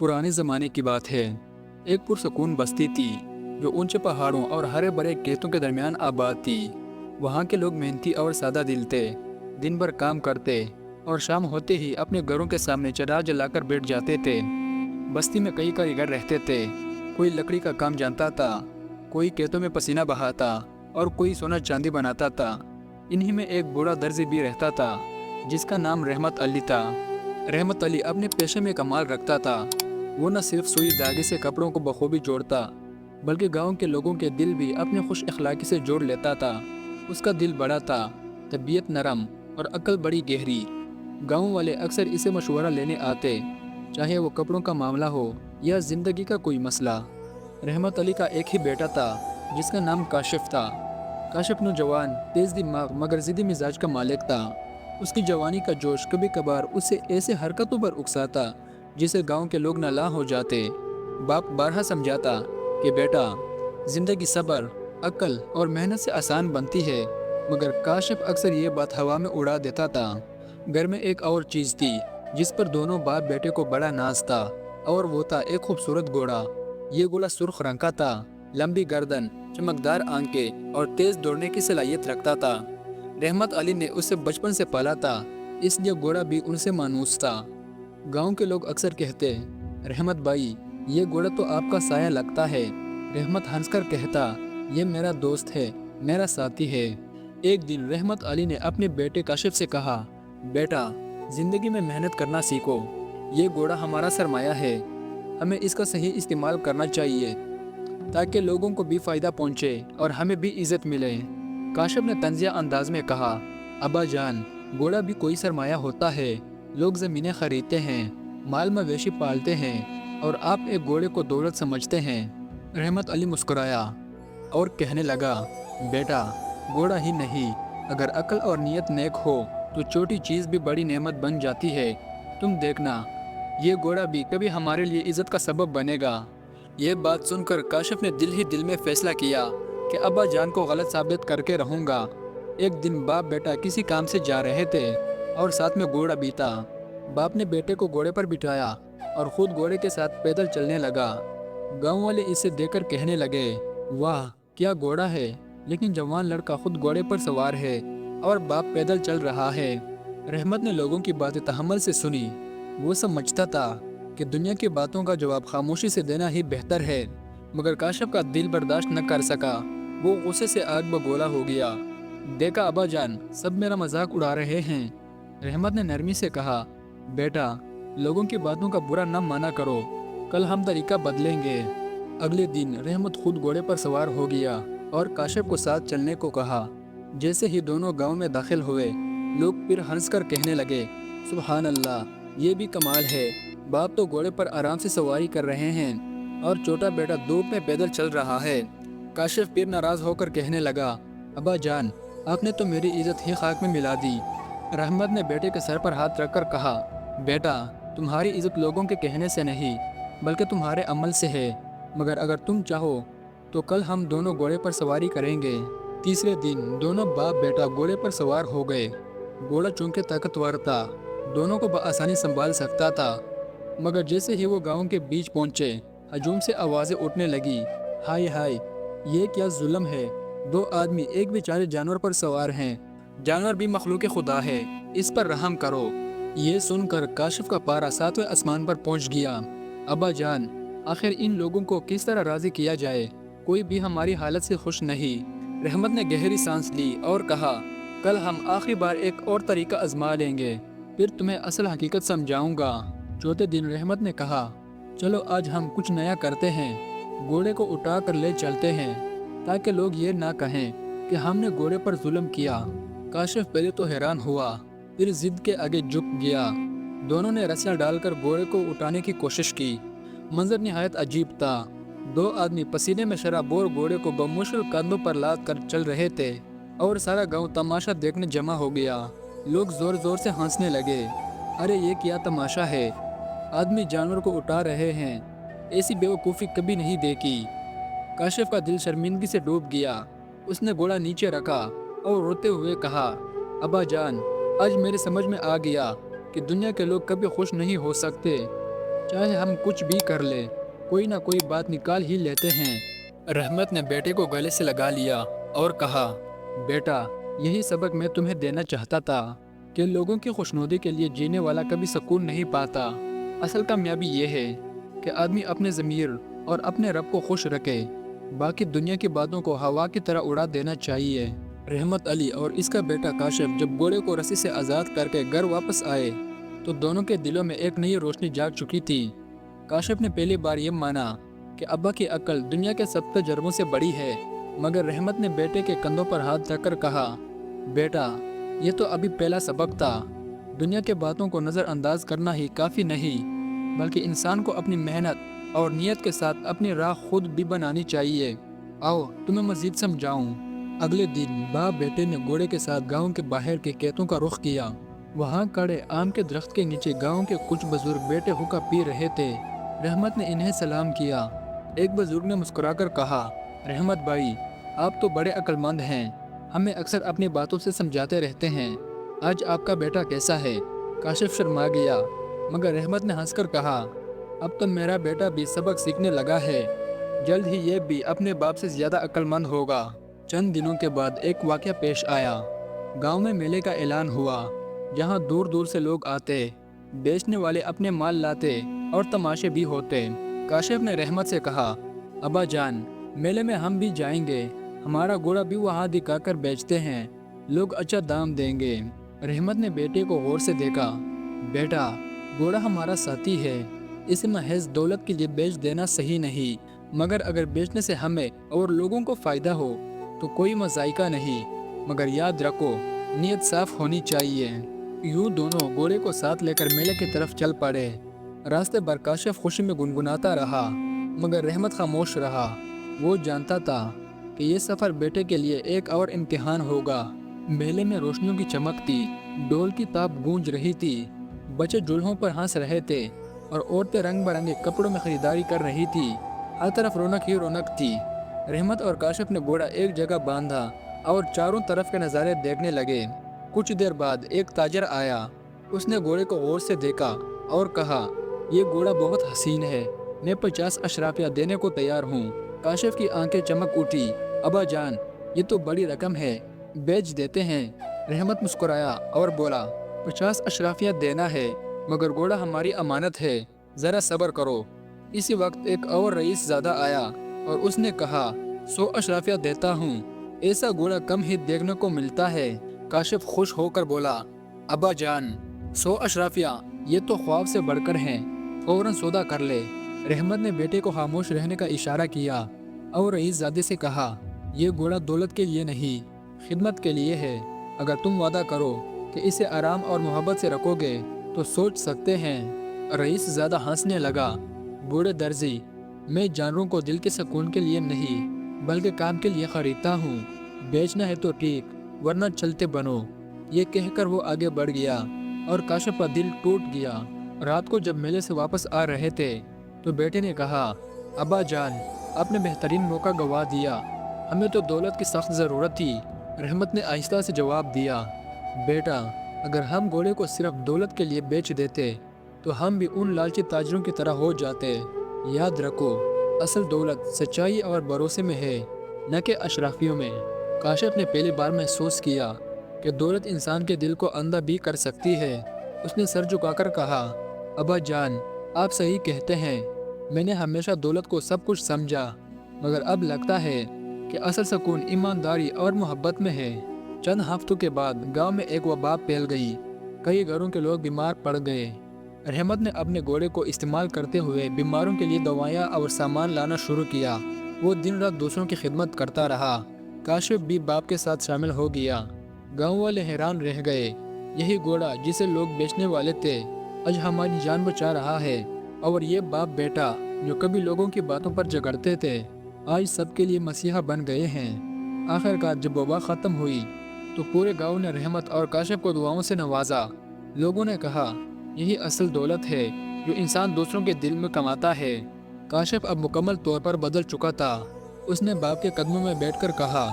पुराने ज़माने की बात है। एक पुरसकून बस्ती थी जो ऊंचे पहाड़ों और हरे भरे खेतों के दरमियान आबाद थी। वहाँ के लोग मेहनती और सादा दिल थे। दिन भर काम करते और शाम होते ही अपने घरों के सामने चराग जलाकर बैठ जाते थे। बस्ती में कई कारीगर रहते थे। कोई लकड़ी का काम जानता था, कोई खेतों में पसीना बहाता और कोई सोना चांदी बनाता था। इन्हीं में एक बूढ़ा दर्जी भी रहता था जिसका नाम रहमत अली था। रहमत अली अपने पेशे में कमाल रखता था। वो न सिर्फ सुई धागे से कपड़ों को बखूबी जोड़ता, बल्कि गांव के लोगों के दिल भी अपने खुश अखलाकी से जोड़ लेता था। उसका दिल बड़ा था, तबीयत नरम और अक्ल बड़ी गहरी। गांव वाले अक्सर इसे मशवरा लेने आते, चाहे वो कपड़ों का मामला हो या जिंदगी का कोई मसला। रहमत अली का एक ही बेटा था जिसका नाम काशिफ था। काशिफ नौजवान, तेज दिमाग मगर ज़िद्दी मिजाज का मालिक था। उसकी जवानी का जोश कभी कभार उसे ऐसे हरकतों पर उकसाता जिसे गांव के लोग नालां हो जाते। बाप बारहा समझाता कि बेटा, जिंदगी सब्र, अक्ल और मेहनत से आसान बनती है, मगर काशिफ अक्सर ये बात हवा में उड़ा देता था। घर में एक और चीज़ थी जिस पर दोनों बाप बेटे को बड़ा नाज था, और वो था एक खूबसूरत घोड़ा। ये घोड़ा सुर्ख रंग का था, लंबी गर्दन, चमकदार आंखें और तेज दौड़ने की सलाहियत रखता था। रहमत अली ने उसे बचपन से पाला था, इसलिए घोड़ा भी उनसे मानूस था। गांव के लोग अक्सर कहते, रहमत भाई, ये घोड़ा तो आपका साया लगता है। रहमत हंसकर कहता, ये मेरा दोस्त है, मेरा साथी है। एक दिन रहमत अली ने अपने बेटे काशिफ से कहा, बेटा, जिंदगी में मेहनत करना सीखो। ये घोड़ा हमारा सरमाया है, हमें इसका सही इस्तेमाल करना चाहिए ताकि लोगों को भी फ़ायदा पहुंचे और हमें भी इज़्ज़त मिले। काशिफ ने तंजिया अंदाज में कहा, अब्बा जान, घोड़ा भी कोई सरमाया होता है। लोग ज़मीनें खरीदते हैं, माल मवेशी पालते हैं, और आप एक घोड़े को दौलत समझते हैं। रहमत अली मुस्कुराया और कहने लगा, बेटा, घोड़ा ही नहीं, अगर अक्ल और नीयत नेक हो तो छोटी चीज़ भी बड़ी नेमत बन जाती है। तुम देखना, ये घोड़ा भी कभी हमारे लिए इज़्ज़त का सबब बनेगा। ये बात सुनकर काशिफ ने दिल ही दिल में फैसला किया कि अब्बा जान को गलत साबित करके रहूँगा। एक दिन बाप बेटा किसी काम से जा रहे थे और साथ में घोड़ा भी था। बाप ने बेटे को घोड़े पर बिठाया और खुद घोड़े के साथ पैदल चलने लगा। गांव वाले इसे देखकर कहने लगे, वाह, क्या घोड़ा है। लेकिन जवान लड़का खुद घोड़े पर सवार है और बाप पैदल चल रहा है। रहमत ने लोगों की बातें तहम्मुल से सुनी। वो समझता था कि दुनिया की बातों का जवाब खामोशी से देना ही बेहतर है, मगर काशिफ का दिल बर्दाश्त न कर सका। वो गुस्से से आग बगोला हो गया। देखा अब्बा जान, सब मेरा मजाक उड़ा रहे हैं। रहमत ने नरमी से कहा, बेटा, लोगों की बातों का बुरा न माना करो, कल हम तरीका बदलेंगे। अगले दिन रहमत खुद घोड़े पर सवार हो गया और काशिफ को साथ चलने को कहा। जैसे ही दोनों गांव में दाखिल हुए, लोग फिर हंसकर कहने लगे, सुभान अल्लाह, ये भी कमाल है। बाप तो घोड़े पर आराम से सवारी कर रहे हैं और छोटा बेटा धूप में पैदल चल रहा है। काशिफ फिर नाराज होकर कहने लगा, अब्बा जान, आपने तो मेरी इज्जत ही खाक में मिला दी। रहमत ने बेटे के सर पर हाथ रखकर कहा, बेटा, तुम्हारी इज्जत लोगों के कहने से नहीं, बल्कि तुम्हारे अमल से है। मगर अगर तुम चाहो तो कल हम दोनों घोड़े पर सवारी करेंगे। तीसरे दिन दोनों बाप बेटा घोड़े पर सवार हो गए। घोड़ा चूंकि ताकतवर था, दोनों को बआसानी संभाल सकता था, मगर जैसे ही वो गांव के बीच पहुंचे, हजूम से आवाज़ें उठने लगी, हाय हाय, ये क्या जुल्म है। दो आदमी एक बेचारे जानवर पर सवार हैं। जानवर भी मखलूक खुदा है, इस पर रहम करो। ये सुनकर काशिफ का पारा सातवें आसमान पर पहुंच गया। अब्बा जान, आखिर इन लोगों को किस तरह राजी किया जाए, कोई भी हमारी हालत से खुश नहीं। रहमत ने गहरी सांस ली और कहा, कल हम आखिरी बार एक और तरीका आजमा लेंगे, फिर तुम्हें असल हकीकत समझाऊंगा। चौथे दिन रहमत ने कहा, चलो आज हम कुछ नया करते हैं। घोड़े को उठा कर ले चलते हैं ताकि लोग ये ना कहें कि हमने घोड़े पर जुल्म किया। काशिफ पहले तो हैरान हुआ, फिर जिद के आगे झुक गया। दोनों ने रस्सियां डालकर घोड़े को उठाने की कोशिश की। मंजर निहायत अजीब था। दो आदमी पसीने में शराबोर घोड़े को बमुश्किल कंधों पर लाद कर चल रहे थे और सारा गांव तमाशा देखने जमा हो गया। लोग जोर जोर से हंसने लगे। अरे ये क्या तमाशा है, आदमी जानवर को उठा रहे हैं, ऐसी बेवकूफ़ी कभी नहीं देखी। काशिफ का दिल शर्मिंदगी से डूब गया। उसने घोड़ा नीचे रखा और रोते हुए कहा, अब्बा जान, आज मेरे समझ में आ गया कि दुनिया के लोग कभी खुश नहीं हो सकते। चाहे हम कुछ भी कर ले, कोई ना कोई बात निकाल ही लेते हैं। रहमत ने बेटे को गले से लगा लिया और कहा, बेटा, यही सबक मैं तुम्हें देना चाहता था कि लोगों की खुशनुदी के लिए जीने वाला कभी सुकून नहीं पाता। असल कामयाबी ये है कि आदमी अपने ज़मीर और अपने रब को खुश रखे, बाकी दुनिया की बातों को हवा की तरह उड़ा देना चाहिए। रहमत अली और इसका बेटा काशिफ जब घोड़े को रस्सी से आज़ाद करके घर वापस आए तो दोनों के दिलों में एक नई रोशनी जाग चुकी थी। काशिफ ने पहली बार ये माना कि अब्बा की अक्ल दुनिया के सब तजर्बों से बड़ी है, मगर रहमत ने बेटे के कंधों पर हाथ रखकर कहा, बेटा, ये तो अभी पहला सबक था। दुनिया के बातों को नज़रअंदाज करना ही काफ़ी नहीं, बल्कि इंसान को अपनी मेहनत और नियत के साथ अपनी राह खुद भी बनानी चाहिए। आओ तुम्हें मज़ीद समझाऊं। अगले दिन बाप बेटे ने घोड़े के साथ गांव के बाहर के खेतों का रुख किया। वहां खड़े आम के दरख्त के नीचे गांव के कुछ बुजुर्ग बेटे हुक्का पी रहे थे। रहमत ने इन्हें सलाम किया। एक बुजुर्ग ने मुस्कुराकर कहा, रहमत भाई, आप तो बड़े अक्लमंद हैं, हमें अक्सर अपनी बातों से समझाते रहते हैं। आज आपका बेटा कैसा है? काशिफ शर्मा गया, मगर रहमत ने हंसकर कहा, अब तो मेरा बेटा भी सबक सीखने लगा है, जल्द ही ये भी अपने बाप से ज़्यादा अक्लमंद होगा। चंद दिनों के बाद एक वाक़या पेश आया। गांव में मेले का ऐलान हुआ, जहां दूर दूर से लोग आते, बेचने वाले अपने माल लाते और तमाशे भी होते। काशिफ ने रहमत से कहा, अब्बा जान, मेले में हम भी जाएंगे, हमारा घोड़ा भी वहाँ दिखाकर बेचते हैं, लोग अच्छा दाम देंगे। रहमत ने बेटे को गौर से देखा, बेटा, घोड़ा हमारा साथी है, इसे महज दौलत के लिए बेच देना सही नहीं, मगर अगर बेचने से हमें और लोगों को फ़ायदा हो तो कोई मज़ाइका नहीं, मगर याद रखो नीयत साफ होनी चाहिए। यूं दोनों घोड़े को साथ लेकर मेले की तरफ चल पड़े। रास्ते भर काशिफ खुशी में गुनगुनाता रहा, मगर रहमत खामोश रहा। वो जानता था कि ये सफ़र बेटे के लिए एक और इम्तिहान होगा। मेले में रोशनियों की चमक थी, ढोल की ताप गूंज रही थी, बच्चे जुल्हों पर हंस रहे थे और औरतें रंग बिरंगे कपड़ों में खरीदारी कर रही थी। हर तरफ रौनक ही रौनक थी। रहमत और काशिफ ने घोड़ा एक जगह बांधा और चारों तरफ के नज़ारे देखने लगे। कुछ देर बाद एक ताजर आया। उसने घोड़े को गौर से देखा और कहा, ये घोड़ा बहुत हसीन है, मैं 50 अशराफिया देने को तैयार हूँ। काशिफ की आंखें चमक उठी, अब्बा जान, ये तो बड़ी रकम है, बेच देते हैं। रहमत मुस्कुराया और बोला, 50 अशराफिया देना है, मगर घोड़ा हमारी अमानत है, ज़रा सब्र करो। इसी वक्त एक और रईस ज़्यादा आया और उसने कहा, 100 अशराफिया देता हूँ, ऐसा घोड़ा कम ही देखने को मिलता है। काशिफ खुश होकर बोला, अब्बा जान, 100 अशराफिया, ये तो ख्वाब से बढ़कर हैं, फौरन सौदा कर ले। रहमत ने बेटे को खामोश रहने का इशारा किया और रईसजादे से कहा, यह घोड़ा दौलत के लिए नहीं, खिदमत के लिए है। अगर तुम वादा करो कि इसे आराम और मोहब्बत से रखोगे तो सोच सकते हैं। रईसजादा हंसने लगा, बूढ़े दर्जी, मैं जानवरों को दिल के सुकून के लिए नहीं बल्कि काम के लिए खरीदता हूँ, बेचना है तो ठीक, वरना चलते बनो। ये कहकर वो आगे बढ़ गया और काशिफ का दिल टूट गया। रात को जब मेले से वापस आ रहे थे तो बेटे ने कहा, अब्बा जान, आपने बेहतरीन मौका गंवा दिया, हमें तो दौलत की सख्त ज़रूरत थी। रहमत ने आहिस्ता से जवाब दिया, बेटा, अगर हम घोड़े को सिर्फ दौलत के लिए बेच देते तो हम भी उन लालची ताजरों की तरह हो जाते। याद रखो, असल दौलत सच्चाई और भरोसे में है, न कि अशराफियों में। काशिफ ने पहली बार महसूस किया कि दौलत इंसान के दिल को अंधा भी कर सकती है। उसने सर झुकाकर कहा, अब्बा जान, आप सही कहते हैं, मैंने हमेशा दौलत को सब कुछ समझा, मगर अब लगता है कि असल सुकून ईमानदारी और मोहब्बत में है। चंद हफ्तों के बाद गांव में एक वबा फैल गई। कई घरों के लोग बीमार पड़ गए। रहमत ने अपने घोड़े को इस्तेमाल करते हुए बीमारों के लिए दवाइयाँ और सामान लाना शुरू किया। वो दिन रात दूसरों की खिदमत करता रहा। काशिफ भी बाप के साथ शामिल हो गया। गांव वाले हैरान रह गए, यही घोड़ा जिसे लोग बेचने वाले थे आज हमारी जान बचा रहा है, और ये बाप बेटा जो कभी लोगों की बातों पर झगड़ते थे आज सबके लिए मसीहा बन गए हैं। आखिरकार जब वबा ख़त्म हुई तो पूरे गांव ने रहमत और काशिफ को दुआओं से नवाजा। लोगों ने कहा, यही असल दौलत है जो इंसान दूसरों के दिल में कमाता है। काशिफ अब मुकम्मल तौर पर बदल चुका था। उसने बाप के कदमों में बैठकर कहा,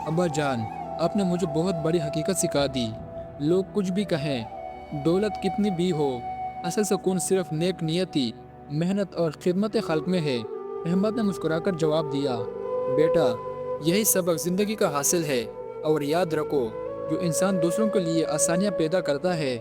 अब्बा जान, आपने मुझे बहुत बड़ी हकीकत सिखा दी। लोग कुछ भी कहें, दौलत कितनी भी हो, असल सुकून सिर्फ नेक नियती محنت اور خدمت خلق میں ہے۔ احمد نے مسکرا کر جواب دیا، بیٹا، یہی سبق زندگی کا حاصل ہے، اور یاد رکھو، جو انسان دوسروں کے لیے آسانیاں پیدا کرتا ہے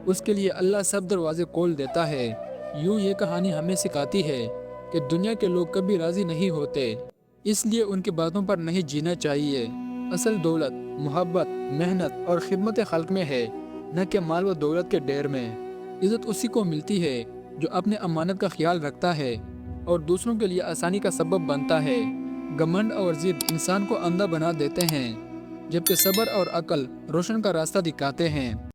اس کے لیے اللہ سب دروازے کھول دیتا ہے۔ یوں یہ کہانی ہمیں سکھاتی ہے کہ دنیا کے لوگ کبھی راضی نہیں ہوتے، اس لیے ان کی باتوں پر نہیں جینا چاہیے۔ اصل دولت محبت، محنت اور خدمت خلق میں ہے، نہ کہ مال و دولت کے ڈھیر میں۔ عزت اسی کو ملتی ہے جو اپنے امانت کا خیال رکھتا ہے اور دوسروں کے لیے آسانی کا سبب بنتا ہے۔ گھمنڈ اور ضد انسان کو اندھا بنا دیتے ہیں، جبکہ صبر اور عقل روشن کا راستہ دکھاتے ہیں۔